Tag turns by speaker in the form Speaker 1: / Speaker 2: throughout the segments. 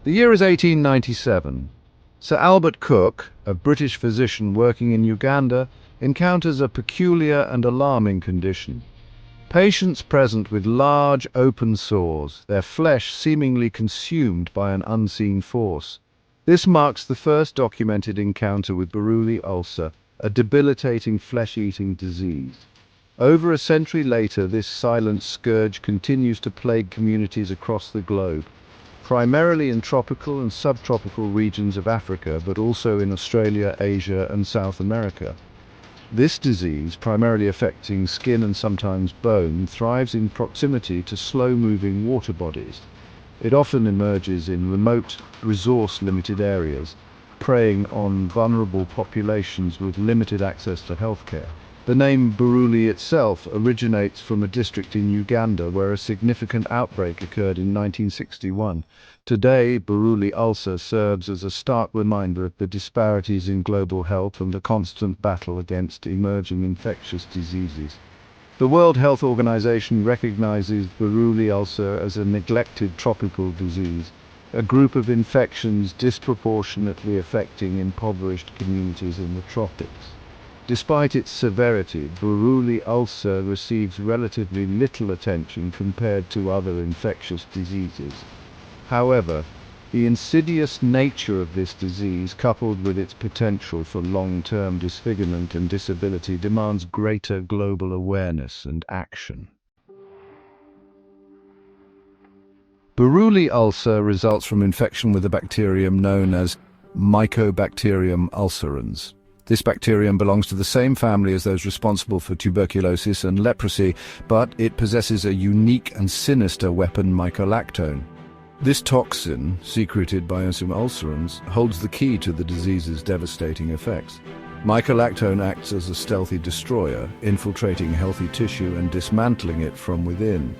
Speaker 1: The year is 1897. Sir Albert Cook, a British physician working in Uganda, encounters a peculiar and alarming condition. Patients present with large open sores, their flesh seemingly consumed by an unseen force. This marks the first documented encounter with Buruli ulcer, a debilitating flesh-eating disease. Over a century later, this silent scourge continues to plague communities across the globe, primarily in tropical and subtropical regions of Africa, but also in Australia, Asia, and South America. This disease, primarily affecting skin and sometimes bone, thrives in proximity to slow-moving water bodies. It often emerges in remote, resource-limited areas, preying on vulnerable populations with limited access to healthcare. The name Buruli itself originates from a district in Uganda where a significant outbreak occurred in 1961. Today, Buruli ulcer serves as a stark reminder of the disparities in global health and the constant battle against emerging infectious diseases. The World Health Organization recognizes Buruli ulcer as a neglected tropical disease, a group of infections disproportionately affecting impoverished communities in the tropics. Despite its severity, Buruli ulcer receives relatively little attention compared to other infectious diseases. However, the insidious nature of this disease, coupled with its potential for long-term disfigurement and disability, demands greater global awareness and action. Buruli ulcer results from infection with a bacterium known as Mycobacterium ulcerans. This bacterium belongs to the same family as those responsible for tuberculosis and leprosy, but it possesses a unique and sinister weapon, mycolactone. This toxin, secreted by ulcerans, holds the key to the disease's devastating effects. Mycolactone acts as a stealthy destroyer, infiltrating healthy tissue and dismantling it from within.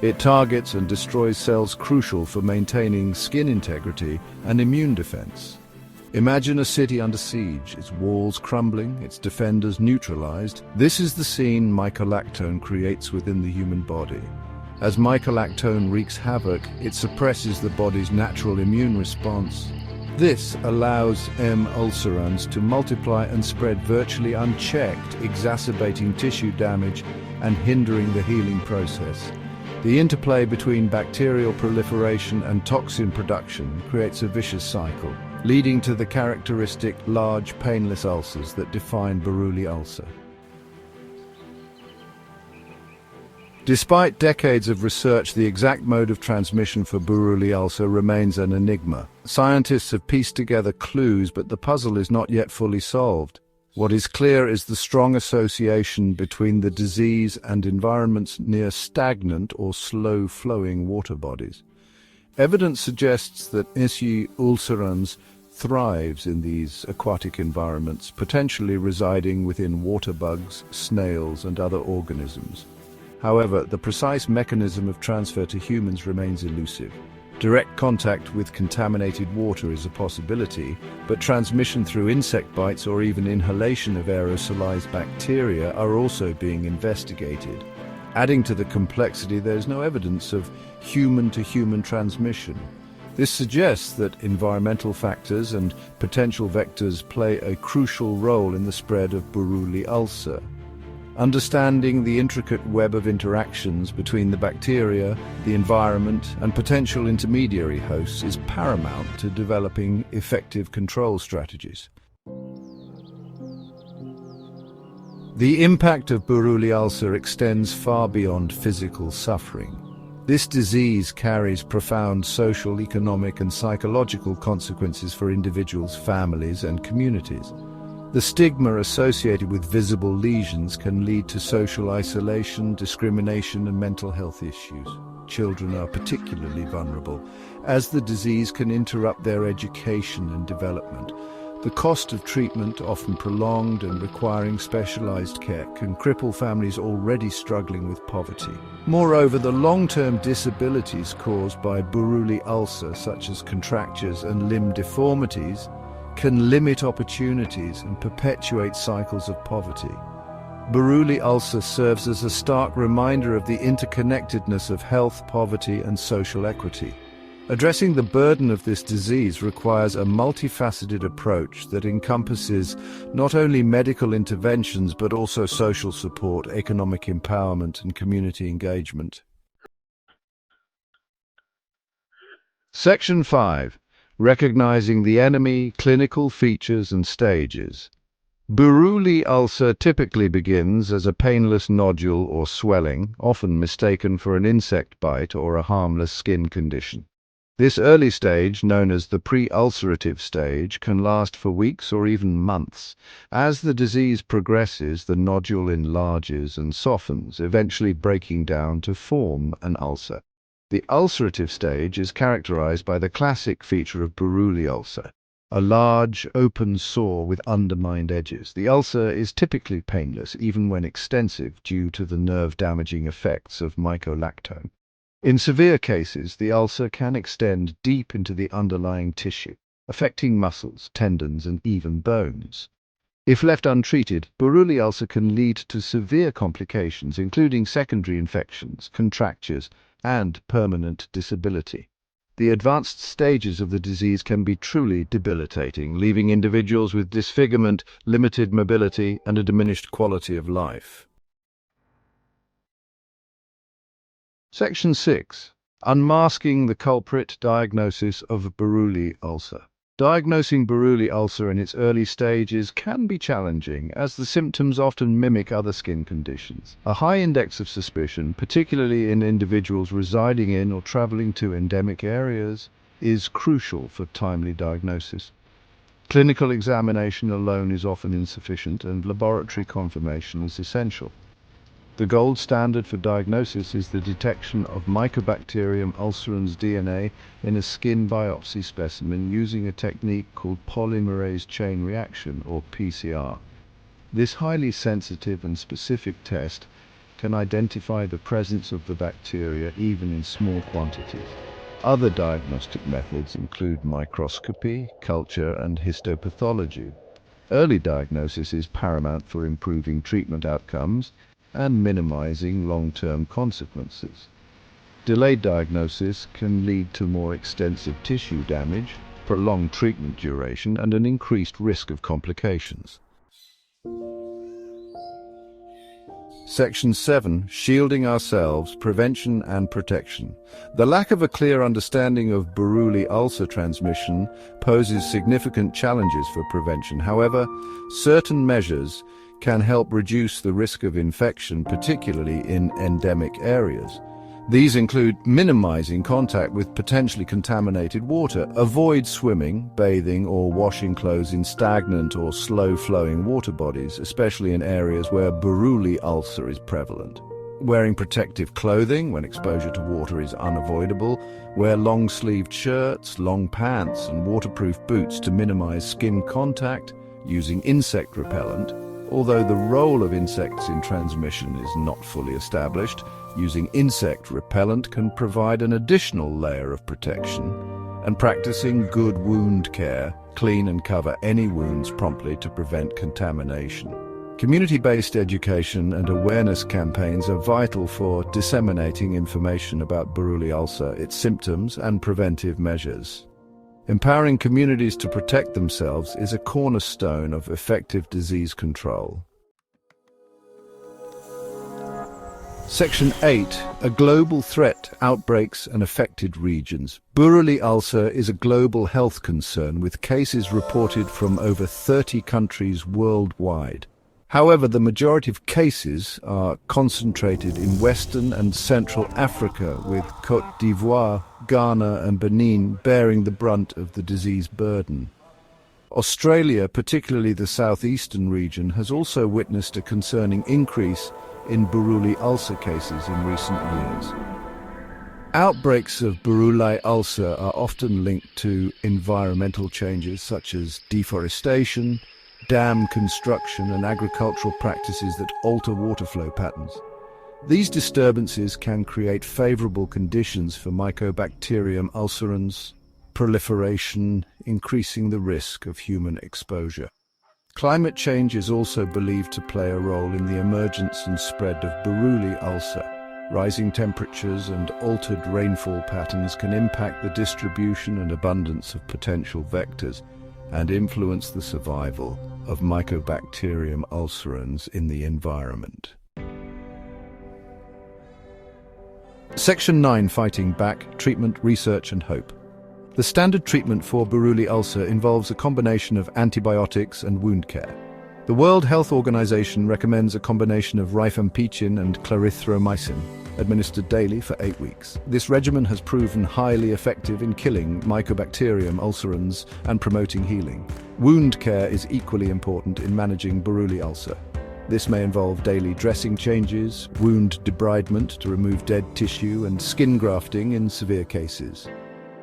Speaker 1: It targets and destroys cells crucial for maintaining skin integrity and immune defense. Imagine a city under siege, its walls crumbling, its defenders neutralized. This is the scene mycolactone creates within the human body. As mycolactone wreaks havoc, it suppresses the body's natural immune response. This allows ulcerans to multiply and spread virtually unchecked, exacerbating tissue damage and hindering the healing process. The interplay between bacterial proliferation and toxin production creates a vicious cycle, leading to the characteristic large painless ulcers that define Buruli ulcer. Despite decades of research, the exact mode of transmission for Buruli ulcer remains an enigma. Scientists have pieced together clues, but the puzzle is not yet fully solved. What is clear is the strong association between the disease and environments near stagnant or slow-flowing water bodies. Evidence suggests that ulcerans thrives in these aquatic environments, potentially residing within water bugs, snails, and other organisms. However, the precise mechanism of transfer to humans remains elusive. Direct contact with contaminated water is a possibility, but transmission through insect bites or even inhalation of aerosolized bacteria are also being investigated. Adding to the complexity, there is no evidence of human-to-human transmission. This suggests that environmental factors and potential vectors play a crucial role in the spread of Buruli ulcer. Understanding the intricate web of interactions between the bacteria, the environment, and potential intermediary hosts is paramount to developing effective control strategies. The impact of Buruli ulcer extends far beyond physical suffering. This disease carries profound social, economic, and psychological consequences for individuals, families, and communities. The stigma associated with visible lesions can lead to social isolation, discrimination, and mental health issues. Children are particularly vulnerable, as the disease can interrupt their education and development. The cost of treatment, often prolonged and requiring specialized care, can cripple families already struggling with poverty. Moreover, the long-term disabilities caused by Buruli ulcer, such as contractures and limb deformities, can limit opportunities and perpetuate cycles of poverty. Buruli ulcer serves as a stark reminder of the interconnectedness of health, poverty, and social equity. Addressing the burden of this disease requires a multifaceted approach that encompasses not only medical interventions but also social support, economic empowerment, and community engagement. Section 5. Recognizing the enemy, clinical features and stages. Buruli ulcer typically begins as a painless nodule or swelling, often mistaken for an insect bite or a harmless skin condition. This early stage, known as the pre-ulcerative stage, can last for weeks or even months. As the disease progresses, the nodule enlarges and softens, eventually breaking down to form an ulcer. The ulcerative stage is characterized by the classic feature of Buruli ulcer, a large, open sore with undermined edges. The ulcer is typically painless, even when extensive, due to the nerve-damaging effects of mycobacterium. In severe cases, the ulcer can extend deep into the underlying tissue, affecting muscles, tendons, and even bones. If left untreated, Buruli ulcer can lead to severe complications, including secondary infections, contractures, and permanent disability. The advanced stages of the disease can be truly debilitating, leaving individuals with disfigurement, limited mobility, and a diminished quality of life. Section 6. Unmasking the culprit, diagnosis of Buruli ulcer. Diagnosing Buruli ulcer in its early stages can be challenging, as the symptoms often mimic other skin conditions. A high index of suspicion, particularly in individuals residing in or traveling to endemic areas, is crucial for timely diagnosis. Clinical examination alone is often insufficient, and laboratory confirmation is essential. The gold standard for diagnosis is the detection of Mycobacterium ulcerans DNA in a skin biopsy specimen using a technique called polymerase chain reaction, or PCR. This highly sensitive and specific test can identify the presence of the bacteria even in small quantities. Other diagnostic methods include microscopy, culture, and histopathology. Early diagnosis is paramount for improving treatment outcomes and minimizing long-term consequences. Delayed diagnosis can lead to more extensive tissue damage, prolonged treatment duration, and an increased risk of complications. Section 7. Shielding ourselves, prevention and protection. The lack of a clear understanding of Buruli ulcer transmission poses significant challenges for prevention. However, certain measures can help reduce the risk of infection, particularly in endemic areas. These include minimizing contact with potentially contaminated water. Avoid swimming, bathing, or washing clothes in stagnant or slow-flowing water bodies, especially in areas where Buruli ulcer is prevalent. Wearing protective clothing when exposure to water is unavoidable. Wear long-sleeved shirts, long pants, and waterproof boots to minimize skin contact. Using insect repellent. Although the role of insects in transmission is not fully established, using insect repellent can provide an additional layer of protection. And practicing good wound care, clean and cover any wounds promptly to prevent contamination. Community-based education and awareness campaigns are vital for disseminating information about Buruli ulcer, its symptoms, and preventive measures. Empowering communities to protect themselves is a cornerstone of effective disease control. Section 8. A global threat, outbreaks and affected regions. Buruli ulcer is a global health concern with cases reported from over 30 countries worldwide. However, the majority of cases are concentrated in Western and Central Africa, with Côte d'Ivoire, Ghana and Benin bearing the brunt of the disease burden. Australia, particularly the southeastern region, has also witnessed a concerning increase in Buruli ulcer cases in recent years. Outbreaks of Buruli ulcer are often linked to environmental changes such as deforestation, dam construction and agricultural practices that alter water flow patterns. These disturbances can create favorable conditions for Mycobacterium ulcerans proliferation, increasing the risk of human exposure. Climate change is also believed to play a role in the emergence and spread of Buruli ulcer. Rising temperatures and altered rainfall patterns can impact the distribution and abundance of potential vectors and influence the survival of Mycobacterium ulcerans in the environment. Section 9. Fighting back, treatment, research and hope. The standard treatment for Buruli ulcer involves a combination of antibiotics and wound care. The World Health Organization recommends a combination of rifampicin and clarithromycin, administered daily for 8 weeks. This regimen has proven highly effective in killing Mycobacterium ulcerans and promoting healing. Wound care is equally important in managing Buruli ulcer. This may involve daily dressing changes, wound debridement to remove dead tissue, and skin grafting in severe cases.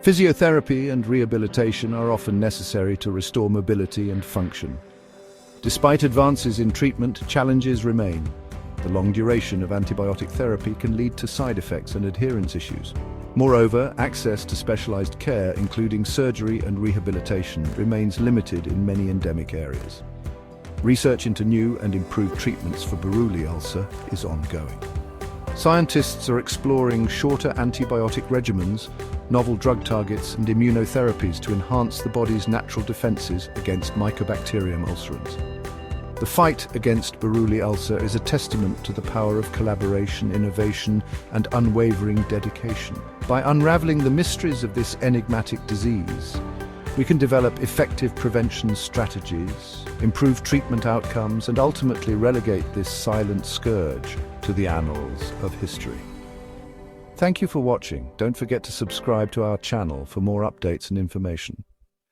Speaker 1: Physiotherapy and rehabilitation are often necessary to restore mobility and function. Despite advances in treatment, challenges remain. The long duration of antibiotic therapy can lead to side effects and adherence issues. Moreover, access to specialized care, including surgery and rehabilitation, remains limited in many endemic areas. Research into new and improved treatments for Buruli ulcer is ongoing. Scientists are exploring shorter antibiotic regimens, novel drug targets and immunotherapies to enhance the body's natural defenses against Mycobacterium ulcerans. The fight against Buruli ulcer is a testament to the power of collaboration, innovation and unwavering dedication. By unraveling the mysteries of this enigmatic disease, we can develop effective prevention strategies, improve treatment outcomes, and ultimately relegate this silent scourge to the annals of history. Thank you for watching. Don't forget to subscribe to our channel for more updates and information.